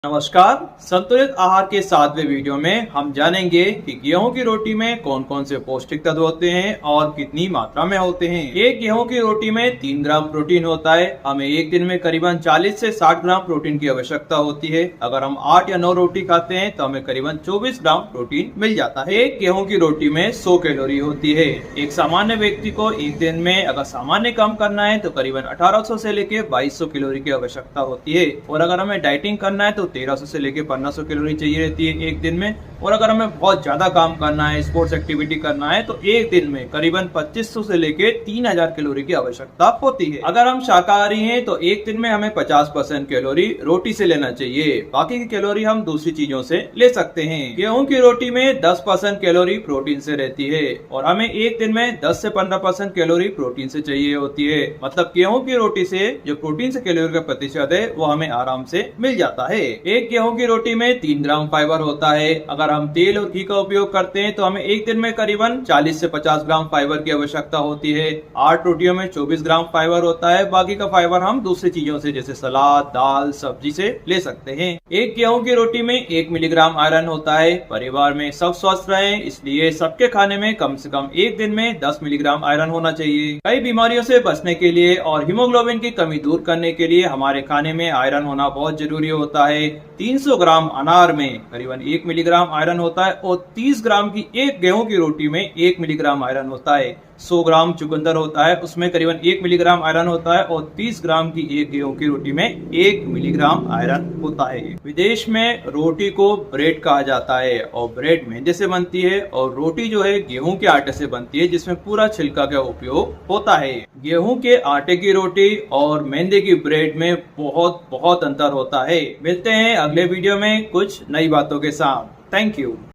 नमस्कार। संतुलित आहार के 7वें वीडियो में हम जानेंगे कि गेहूं की रोटी में कौन कौन से पौष्टिक तत्व होते हैं और कितनी मात्रा में होते हैं। एक गेहूं की रोटी में 3 ग्राम प्रोटीन होता है। हमें एक दिन में करीबन 40 से 60 ग्राम प्रोटीन की आवश्यकता होती है। अगर हम 8 या 9 रोटी खाते हैं तो हमें करीबन 24 ग्राम प्रोटीन मिल जाता है। एक गेहूं की रोटी में 100 कैलोरी होती है। एक सामान्य व्यक्ति को एक दिन में अगर सामान्य कम करना है तो करीबन 1800 से लेकर 2200 कैलोरी की आवश्यकता होती है। और अगर हमें डाइटिंग करना है तो 1300 से लेकर 1500 कैलोरी चाहिए रहती है एक दिन में। और अगर हमें बहुत ज्यादा काम करना है, स्पोर्ट्स एक्टिविटी करना है तो एक दिन में करीबन 2500 से लेकर 3000 कैलोरी की आवश्यकता होती है। अगर हम शाकाहारी हैं तो एक दिन में हमें 50% कैलोरी रोटी से लेना चाहिए। बाकी की कैलोरी हम दूसरी चीजों से ले सकते हैं। गेहूं की रोटी में 10% कैलोरी प्रोटीन से रहती है और हमें एक दिन में 10 से 15% कैलोरी प्रोटीन से चाहिए होती है। मतलब गेहूं की रोटी से जो प्रोटीन से कैलोरी का प्रतिशत है वो हमें आराम से मिल जाता है। एक गेहूं की रोटी में 3 ग्राम फाइबर होता है। अगर हम तेल और घी का उपयोग करते हैं तो हमें एक दिन में करीबन 40 से 50 ग्राम फाइबर की आवश्यकता होती है। 8 रोटियों में 24 ग्राम फाइबर होता है। बाकी का फाइबर हम दूसरी चीजों से जैसे सलाद, दाल, सब्जी से ले सकते हैं। एक गेहूं की रोटी में 1 मिलीग्राम आयरन होता है। परिवार में सब स्वस्थ रहें इसलिए सबके खाने में कम से कम एक दिन में 10 मिलीग्राम आयरन होना चाहिए। कई बीमारियों से बचने के लिए और हीमोग्लोबिन की कमी दूर करने के लिए हमारे खाने में आयरन होना बहुत जरूरी होता है। 300 ग्राम अनार में करीबन 1 मिलीग्राम आयरन होता है और 30 ग्राम की एक गेहूं की रोटी में 1 मिलीग्राम आयरन होता है। 100 ग्राम चुकंदर होता है, उसमें करीबन 1 मिलीग्राम आयरन होता है और 30 ग्राम की एक गेहूं की रोटी में 1 मिलीग्राम आयरन होता है। विदेश में रोटी को ब्रेड कहा जाता है और ब्रेड मैदे से बनती है और रोटी जो है गेहूं के आटे से बनती है जिसमें पूरा छिलका का उपयोग होता है। गेहूं के आटे की रोटी और मैदे की ब्रेड में बहुत बहुत अंतर होता है। मिलते हैं अगले वीडियो में कुछ नई बातों के साथ। Thank you.